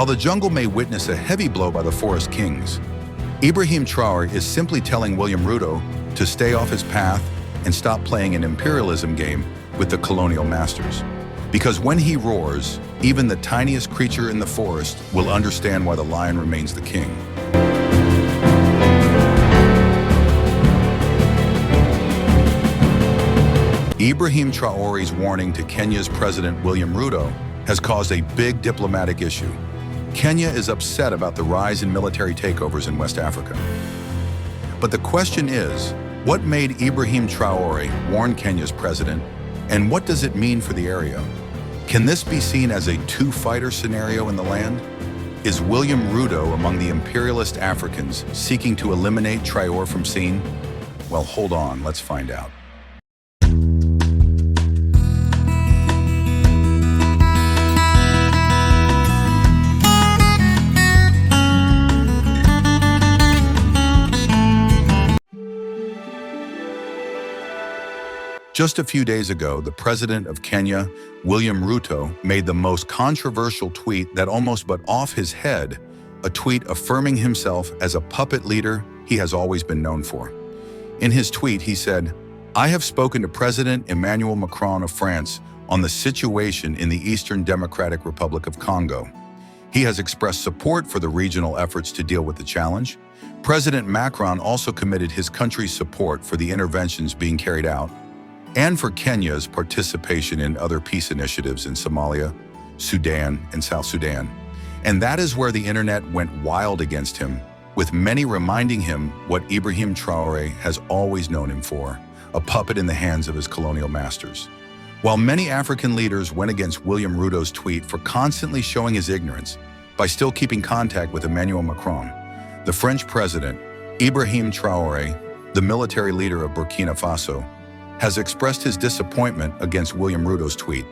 While the jungle may witness a heavy blow by the forest kings, Ibrahim Traoré is simply telling William Ruto to stay off his path and stop playing an imperialism game with the colonial masters. Because when he roars, even the tiniest creature in the forest will understand why the lion remains the king. Ibrahim Traoré's warning to Kenya's President William Ruto has caused a big diplomatic issue. Kenya is upset about the rise in military takeovers in West Africa. But the question is, what made Ibrahim Traoré warn Kenya's president, and what does it mean for the area? Can this be seen as a two-fighter scenario in the land? Is William Ruto among the imperialist Africans seeking to eliminate Traoré from scene? Well, hold on, let's find out. Just a few days ago, the president of Kenya, William Ruto, made the most controversial tweet that almost but off his head, a tweet affirming himself as a puppet leader he has always been known for. In his tweet, he said, "I have spoken to President Emmanuel Macron of France on the situation in the Eastern Democratic Republic of Congo. He has expressed support for the regional efforts to deal with the challenge. President Macron also committed his country's support for the interventions being carried out and for Kenya's participation in other peace initiatives in Somalia, Sudan, and South Sudan. And that is where the internet went wild against him, with many reminding him what Ibrahim Traoré has always known him for, a puppet in the hands of his colonial masters." While many African leaders went against William Ruto's tweet for constantly showing his ignorance by still keeping contact with Emmanuel Macron, the French president, Ibrahim Traoré, the military leader of Burkina Faso, has expressed his disappointment against William Ruto's tweet.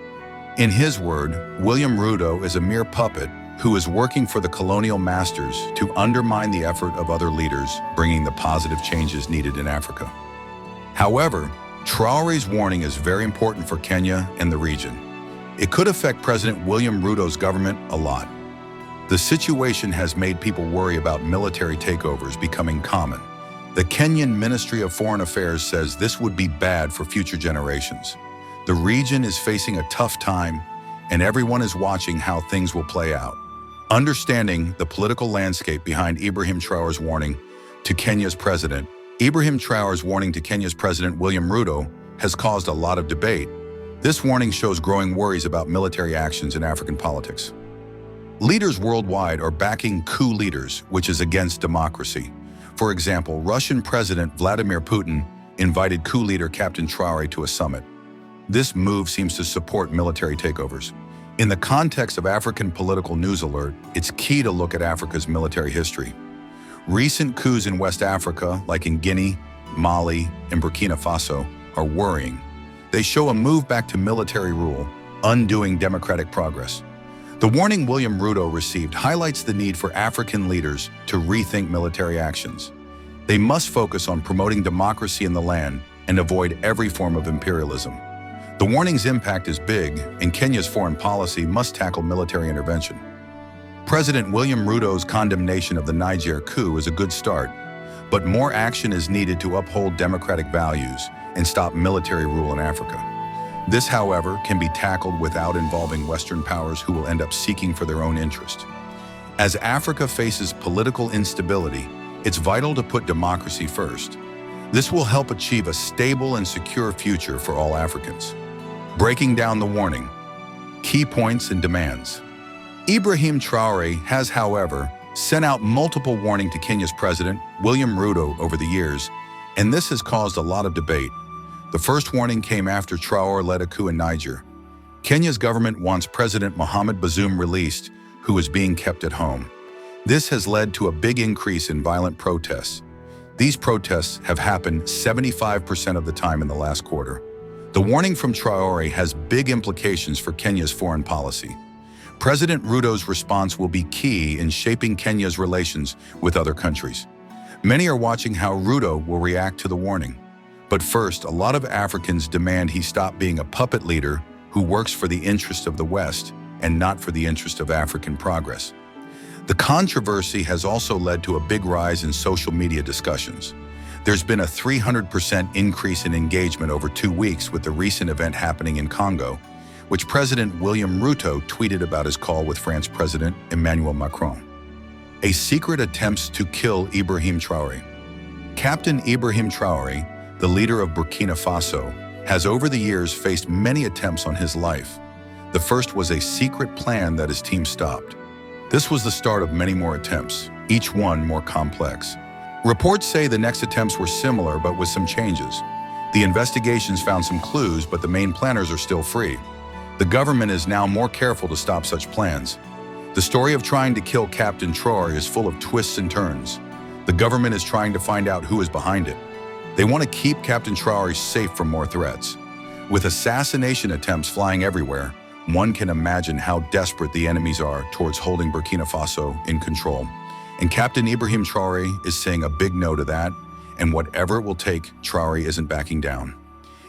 In his word, William Ruto is a mere puppet who is working for the colonial masters to undermine the effort of other leaders bringing the positive changes needed in Africa. However, Traoré's warning is very important for Kenya and the region. It could affect President William Ruto's government a lot. The situation has made people worry about military takeovers becoming common. The Kenyan Ministry of Foreign Affairs says this would be bad for future generations. The region is facing a tough time, and everyone is watching how things will play out. Understanding the political landscape behind Ibrahim Traoré's warning to Kenya's president, Ibrahim Traoré's warning to Kenya's President William Ruto has caused a lot of debate. This warning shows growing worries about military actions in African politics. Leaders worldwide are backing coup leaders, which is against democracy. For example, Russian President Vladimir Putin invited coup leader Captain Traoré to a summit. This move seems to support military takeovers. In the context of African political news alert, it's key to look at Africa's military history. Recent coups in West Africa, like in Guinea, Mali, and Burkina Faso, are worrying. They show a move back to military rule, undoing democratic progress. The warning William Ruto received highlights the need for African leaders to rethink military actions. They must focus on promoting democracy in the land and avoid every form of imperialism. The warning's impact is big, and Kenya's foreign policy must tackle military intervention. President William Ruto's condemnation of the Niger coup is a good start, but more action is needed to uphold democratic values and stop military rule in Africa. This, however, can be tackled without involving Western powers who will end up seeking for their own interest. As Africa faces political instability, it's vital to put democracy first. This will help achieve a stable and secure future for all Africans. Breaking down the warning, key points and demands. Ibrahim Traoré has, however, sent out multiple warnings to Kenya's president, William Ruto, over the years, and this has caused a lot of debate. The first warning came after Traoré led a coup in Niger. Kenya's government wants President Mohamed Bazoum released, who is being kept at home. This has led to a big increase in violent protests. These protests have happened 75% of the time in the last quarter. The warning from Traoré has big implications for Kenya's foreign policy. President Ruto's response will be key in shaping Kenya's relations with other countries. Many are watching how Ruto will react to the warning. But first, a lot of Africans demand he stop being a puppet leader who works for the interest of the West and not for the interest of African progress. The controversy has also led to a big rise in social media discussions. There's been a 300% increase in engagement over 2 weeks with the recent event happening in Congo, which President William Ruto tweeted about his call with French President Emmanuel Macron. A secret attempts to kill Ibrahim Traoré. Captain Ibrahim Traoré, the leader of Burkina Faso, has over the years faced many attempts on his life. The first was a secret plan that his team stopped. This was the start of many more attempts, each one more complex. Reports say the next attempts were similar but with some changes. The investigations found some clues, but the main planners are still free. The government is now more careful to stop such plans. The story of trying to kill Captain Traoré is full of twists and turns. The government is trying to find out who is behind it. They want to keep Captain Traoré safe from more threats. With assassination attempts flying everywhere, one can imagine how desperate the enemies are towards holding Burkina Faso in control. And Captain Ibrahim Traoré is saying a big no to that, and whatever it will take, Traoré isn't backing down.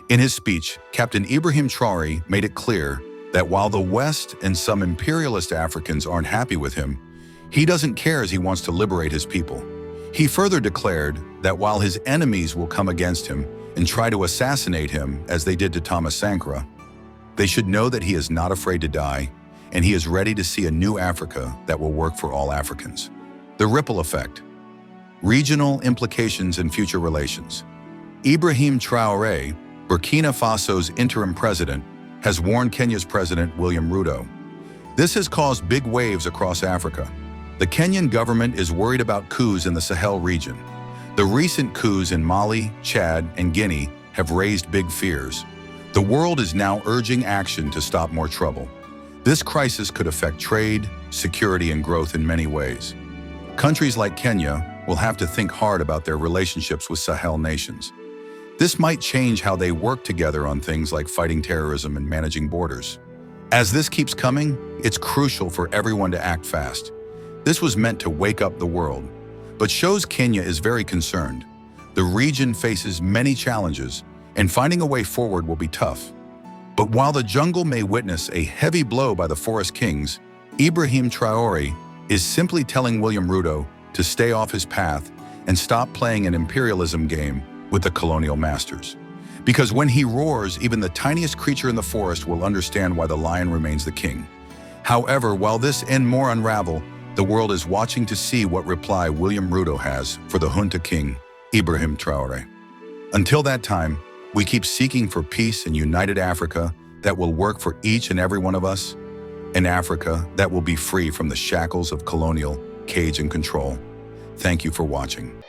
In his speech, Captain Ibrahim Traoré made it clear that while the West and some imperialist Africans aren't happy with him, he doesn't care as he wants to liberate his people. He further declared that while his enemies will come against him and try to assassinate him as they did to Thomas Sankara, they should know that he is not afraid to die, and he is ready to see a new Africa that will work for all Africans. The ripple effect. Regional implications and future relations. Ibrahim Traoré, Burkina Faso's interim president, has warned Kenya's President William Ruto. This has caused big waves across Africa. The Kenyan government is worried about coups in the Sahel region. The recent coups in Mali, Chad, and Guinea have raised big fears. The world is now urging action to stop more trouble. This crisis could affect trade, security, and growth in many ways. Countries like Kenya will have to think hard about their relationships with Sahel nations. This might change how they work together on things like fighting terrorism and managing borders. As this keeps coming, it's crucial for everyone to act fast. This was meant to wake up the world, but shows Kenya is very concerned. The region faces many challenges, and finding a way forward will be tough. But while the jungle may witness a heavy blow by the forest kings, Ibrahim Traoré is simply telling William Ruto to stay off his path and stop playing an imperialism game with the colonial masters. Because when he roars, even the tiniest creature in the forest will understand why the lion remains the king. However, while this and more unravel, the world is watching to see what reply William Ruto has for the junta king, Ibrahim Traoré. Until that time, we keep seeking for peace and united Africa that will work for each and every one of us, an Africa that will be free from the shackles of colonial cage and control. Thank you for watching.